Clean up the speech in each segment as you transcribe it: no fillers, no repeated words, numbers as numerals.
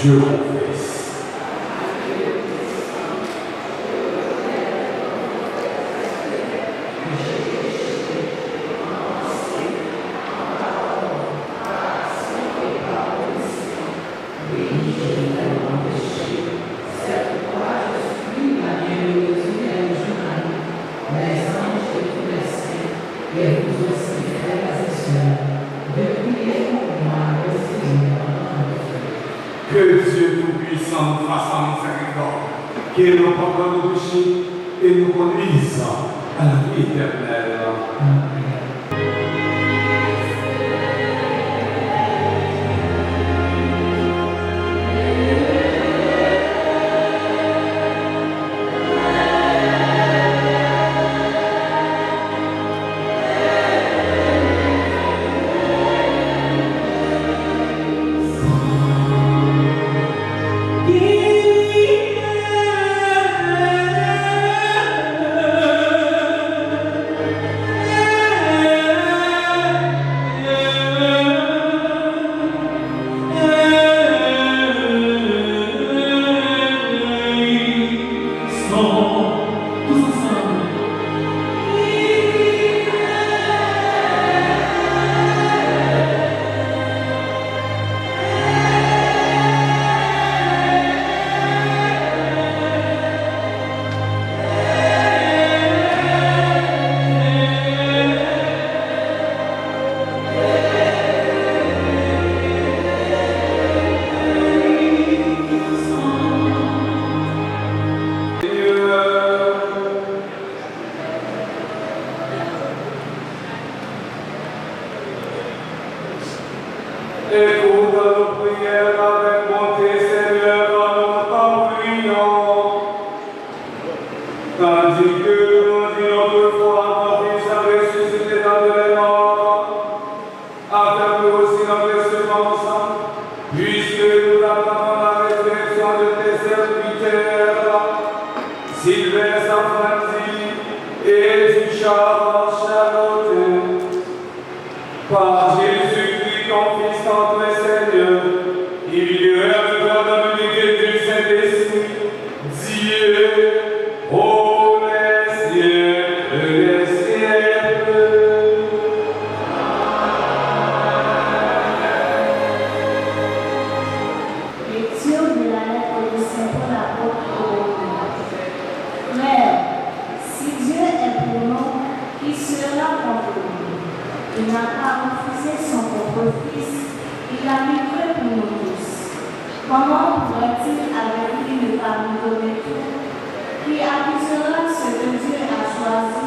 je confesse. Que Dieu Tout-Puissant fasse en miséricorde, qu'il nous pardonne nos péchés et nous conduise à la vie éternelle. Écoute nos prières avec bonté, Seigneur, en nous t'en prions. Tandis que nous disons autrefois, notre Fils a ressuscité dans les morts, afin que aussi notre espérance, puisque nous attendons la résurrection de tes serviteurs, Sylvestre Franzi et du Charles Charlotte, par Jésus-Christ, ton Fils, notre Seigneur, qui vivra avec toi dans l'unité du Saint-Esprit, Dieu, pour les siècles des siècles. Lecture de la lettre de Saint Paul apôtre aux Romains. Frères, si Dieu est pour nous, qui sera contre nous? Il n'a pas refusé son propre Fils, il l'a livré pour nous tous. Comment pourrait-il avec lui ne pas nous donner tout? Qui accusera ce que Dieu a choisi,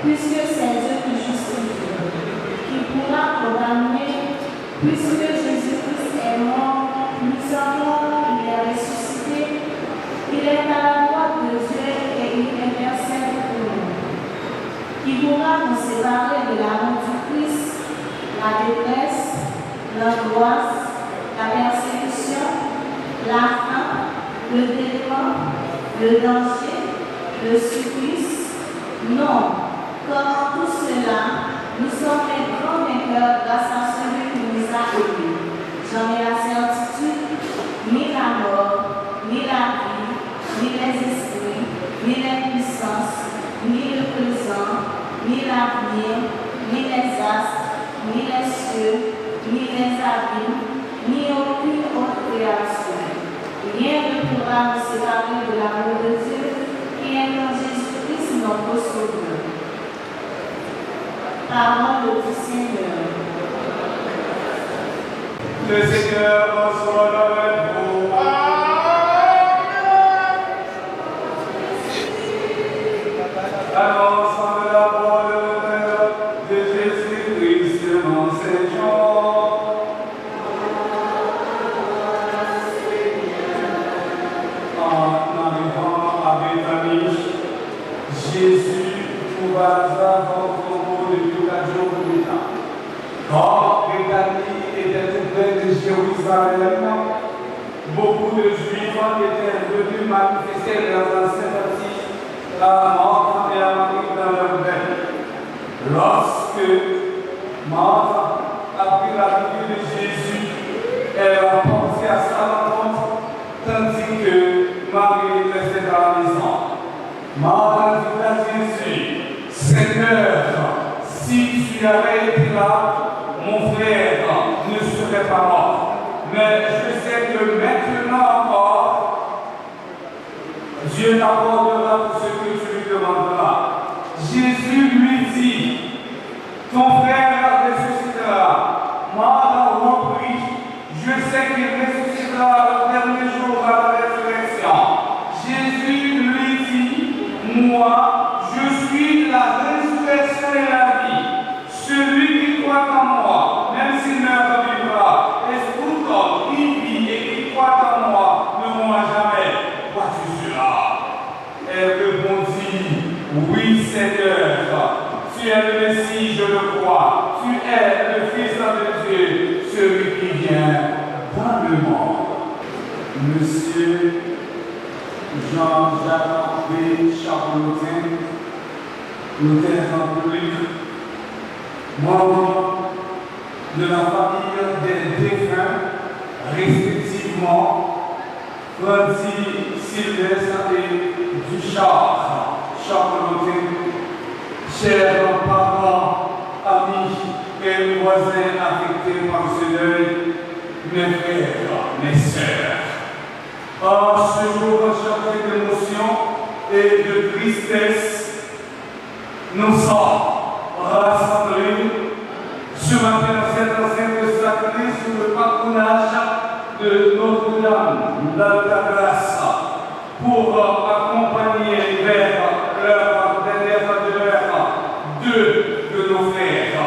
puisque c'est Dieu qui justifie? Qui pourra condamner, puisque Jésus-Christ est mort, nous encore il est ressuscité, il est à la droite de Dieu et il intercède pour nous. Qui pourra nous séparer de l'amour du Christ, la détresse, l'angoisse, la persécution, la faim, le détriment, le danger, le supplice? Non, comme tout cela, nous sommes les grands vainqueurs grâce à celui qui nous a aimés. J'en ai la certitude, ni la mort, ni la vie, ni les esprits, ni les puissances, ni le présent, ni l'avenir, ni les astres, ni les cieux, ni les abîmes, ni aucune autre création. Rien ne pourra nous séparer de l'amour de Dieu qui est en Jésus-Christ notre Sauveur. Parole du Seigneur. Le Seigneur soit avec vous. Annonçant la parole de Jésus-Christ selon Saint Jean. En arrivant à Béthanie, Jésus trouva Lazare dans le tombeau depuis 4 jours plus tard. Quand Béthanie était tout près de Jérusalem, beaucoup de Juifs étaient venus manifester leur sympathie à Marthe et à Marie dans leur veine. Lorsque Marthe a pris la vie de Jésus, elle a pensé à sa rencontre mais je sais que maintenant encore, Dieu t'accordera tout ce que tu lui demanderas. Jésus lui dit, ton frère ressuscitera. Marthe a repris, je sais qu'il ressuscitera le dernier jour à la résurrection. Jésus lui dit, moi, je suis la résurrection et la vie. Celui qui croit en moi, même s'il meurt, vivra. Et tout homme qui vit et qui croit en moi ne mourra jamais. Vois-tu cela? Elle répondit, oui Seigneur, tu es le Messie, je le crois. Tu es le Fils de Dieu, celui qui vient dans le monde. Monsieur Jean-Jacques Chaplotin, notaire en public, membre de la famille des défunts, respectivement Francis Sylvestre et Duchard Chaplotin, chers parents, amis et voisins affectés par ce deuil, mes frères, mes sœurs. En ce jour chargé d'émotion et de tristesse, nous sommes rassemblés ce matin dans cette enceinte sacrée sous le patronage de Notre-Dame d'Altagrace pour accompagner vers leur dernière demeure deux de nos frères,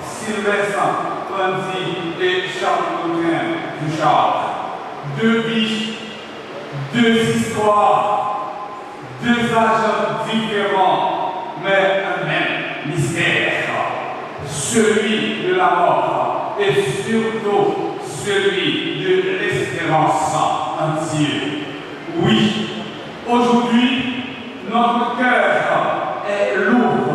Sylvestre Francis et Charles Duchard. Deux vies, deux histoires, deux âges différents, mais un même mystère. Celui de la mort et surtout celui de l'espérance en Dieu. Oui, aujourd'hui, notre cœur est lourd,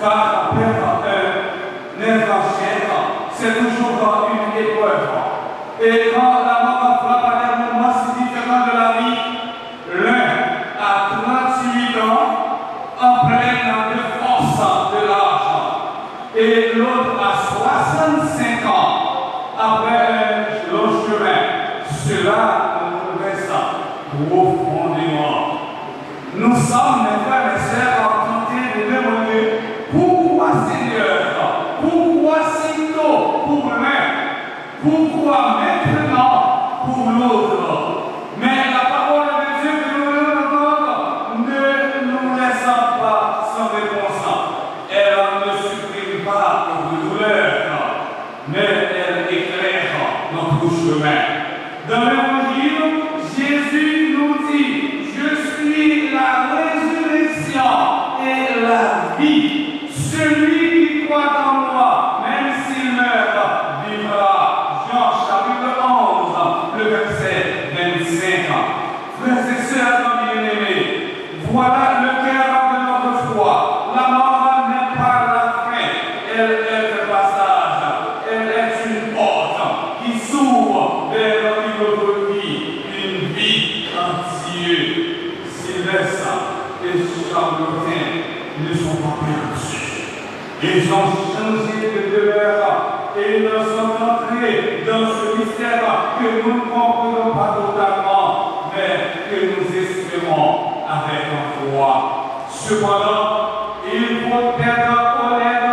car perdre un être en chair, c'est toujours une épreuve. Et quand la mort frappe à des moments si différents de la vie, l'un a 38 ans, en pleine de force de l'âge, et l'autre a 65 ans, après un long chemin. Cela nous reste profondément. Nous sommes, mes frères et sœurs, tentés de demander pourquoi Seigneur, pourquoi si tôt pour l'un, pourquoi maintenant pour l'autre. Mais la parole de Dieu que nous venons d'entendre ne nous laisse pas sans réponse. Elle ne supprime pas notre douleur, mais elle éclaire notre chemin. Dans l'Évangile, Jésus nous dit, je suis la résurrection et la vie. Celui qui croit en moi, même s'il meurt, vivra. Jean chapitre 11, le verset 25. Frères et sœurs bien-aimés, voilà le cœur de notre foi. La mort n'est pas la fin, elle est le passage. Elle est une porte qui s'ouvre vers une autre vie, une vie en Dieu. Sylvestre et Charlotin ne sont pas perdus. Ils ont changé de demeure et ils sont entrés dans ce mystère que nous ne comprenons pas totalement, mais que nous espérons avec foi. Cependant, il faut être honnête,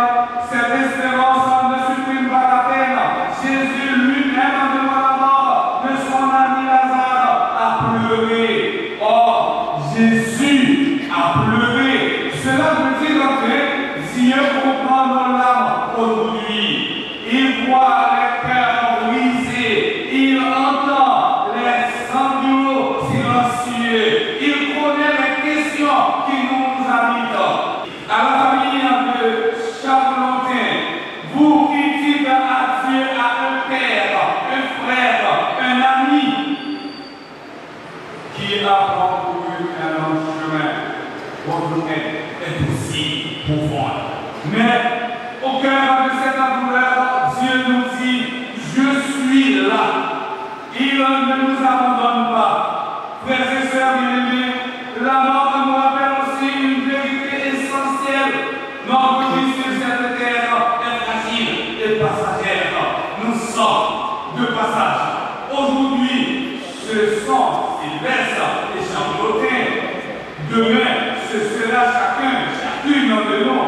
cette espérance ne supprime pas la peine. Jésus lui-même, en demandant de son ami Lazare, a pleuré. Or, Jésus a pleuré. Cela veut dire que Dieu comprend nos larmes aujourd'hui. Il voit les cœurs brisés. Il entend les sanglots silencieux. Il connaît les questions qui nous habitent. À la famille de Chaplotin, vous qui dites à Dieu, à un père, un frère, un ami, qui a parcouru un long chemin, votre aide est aussi profonde. Mais au cœur de cette douleur, Dieu nous dit, je suis là. Il ne nous abandonne pas. Frères et sœurs bien-aimés, la mort nous rappelle aussi une vérité essentielle. Notre vie sur cette terre est fragile et passagère. Nous sommes de passage. Demain, ce sera chacune de nous.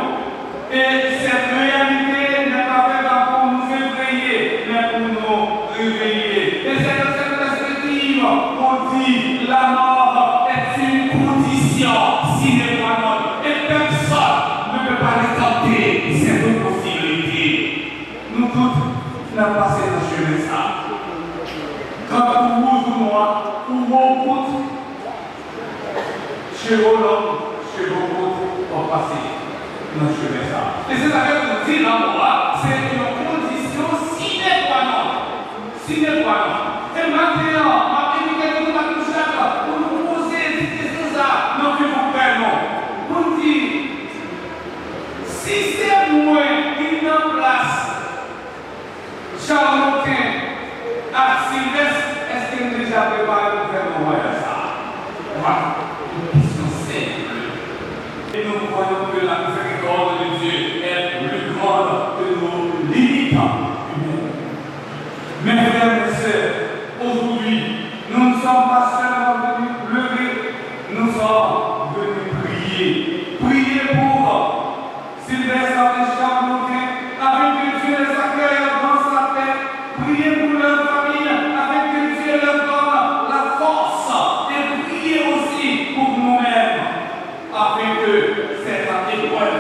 Et cette réalité n'est pas faite pour nous effrayer, mais pour nous réveiller. Et c'est dans cette perspective qu'on dit la mort est une condition sine qua non. Et personne ne peut pas les tenter cette possibilité. Nous tous n'avons pas cette chemin ça. Quand on rouge ou noir, ou on route, chez Roland, chez Roland, on passe dans le chemin ça. Et c'est ça que nous dit la mort, c'est une condition sine qua non. Sine qua non. Et maintenant, ma éducation de la couchette, pour nous poser des questions ça, non plus pour faire non. On dit, si c'est moi qui en place, Charlotin, à Sylvestre, est-ce qu'il est déjà préparé pour faire mon voyage ça? Voilà. Une question simple. Et nous croyons que la miséricorde de Dieu est plus grande que nos limites humaines. Mes frères et sœurs, aujourd'hui, nous ne sommes pas seulement venus pleurer, nous sommes venus prier. Prier pour Sylvestre et Charlotin, avec que Dieu les accueille dans sa paix. Prier pour leur famille, avec que Dieu leur donne la force. Et prier aussi pour nous-mêmes, afin que cette épreuve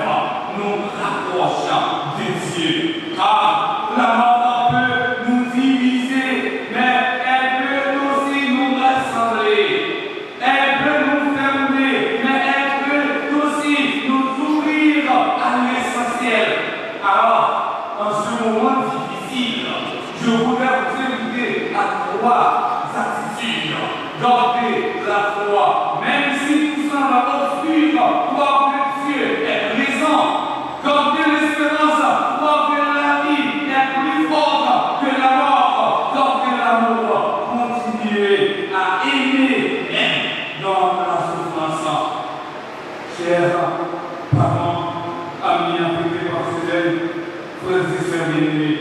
nous rapproche de Dieu. Car la mort peut nous diviser, mais elle peut aussi nous rassembler. Elle peut nous fermer, mais elle peut aussi nous ouvrir à l'essentiel. Alors, en ce moment difficile, je voudrais vous inviter à 3 attitudes. Gardez la foi, même si tout semble obscur, croire que Dieu est présent. Gardez l'espérance, croire que la vie est plus forte que la mort. Gardez l'amour, continuez à aimer même dans la souffrance. Chers parents, amis, invités par Célène, frères et sœurs bien-aimés,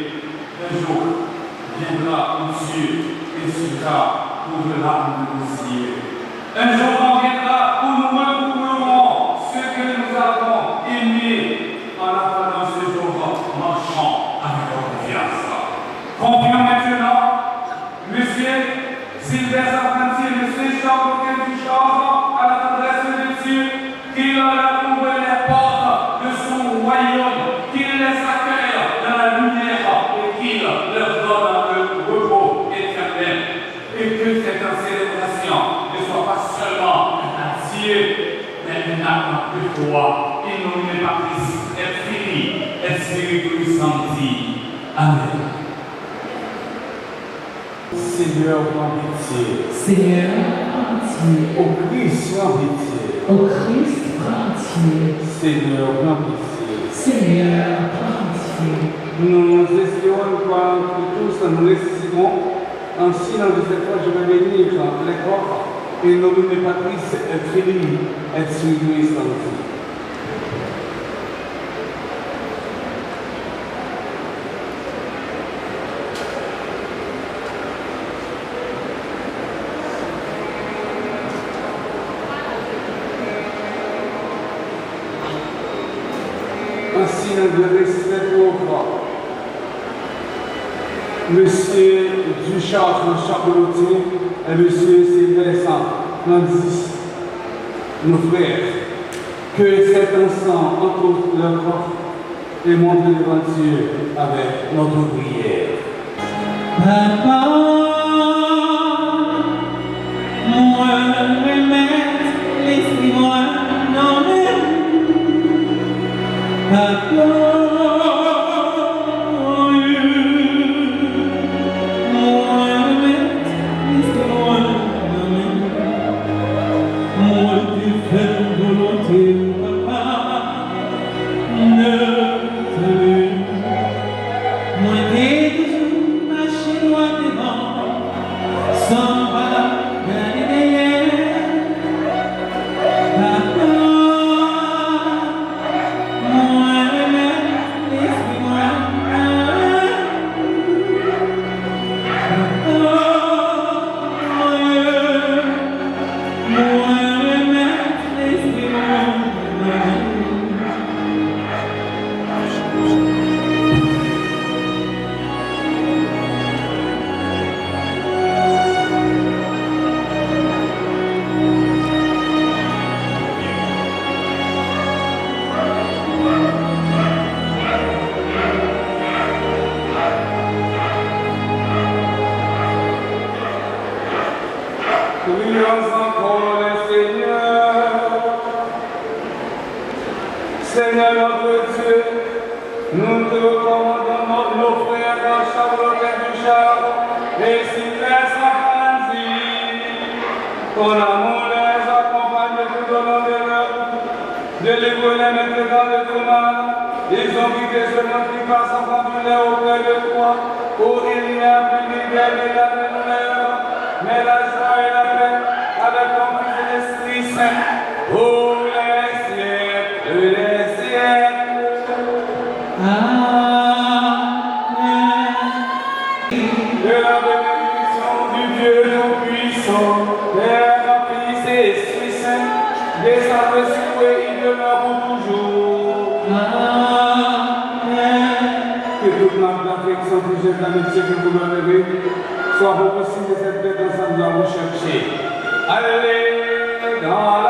un jour viendra où Dieu essuiera pour de larmes de nos yeux. Un jour viendra où nous retrouverons ce que nous avons aimé en attendant ce jour, marchant avec confiance. Confions maintenant, Monsieur Sylvestre Apprenti, Monsieur Charles Duchamp, à la tendresse de Dieu, qu'il leur ouvre les portes de son royaume, qu'il les accueille dans la lumière et qu'il leur donne le repos éternel. Et que cette célébration ne soit pas seulement un adieu, mais un acte de foi. Et non une matrice est finie, est Spiritus Sancti. Amen. Seigneur, prends pitié. Seigneur, prends pitié. Au Christ, prends pitié. Au Christ, prends pitié. Seigneur, prends pitié. Seigneur, prends pitié. Nous espérons que tous nous ressusciterons. Ainsi, dans cette fois, je vais bénir les corps et nommer Patrice et Frédéric et Spiritus Sancti. Ainsi, nous respect pour Monsieur Duchamp, Charlotin et Monsieur Sylvestre Apprenti, nos frères, que cet instant entoure leur corps et montre devant Dieu avec notre prière. Papa, moi, remettre, laissez-moi nommer. Papa, Papa, Prions encore le Seigneur. Seigneur notre Dieu, nous te recommandons nos frères dans Charlotte et Ducharme, et Sylvain Saint-Francis. Ton amour les accompagne tout au long de leur délivre-les maintenant de tout mal. Ils ont quitté ce monde qui passe en famille auprès de toi, où il n'y a plus ni guerre ni la douleur, mais la joie et la paix avec ton Fils et l'Esprit Saint, pour les siècles et les siècles. Amen. Que la bénédiction du Dieu Tout-Puissant, Père, Fils et Esprit Saint, descende sur eux et il demeure pour toujours. Amen. Que toute notre affection, que j'ai l'amitié que vous m'avez soit pour possible de cette bête ensemble à vous chercher. Allez dans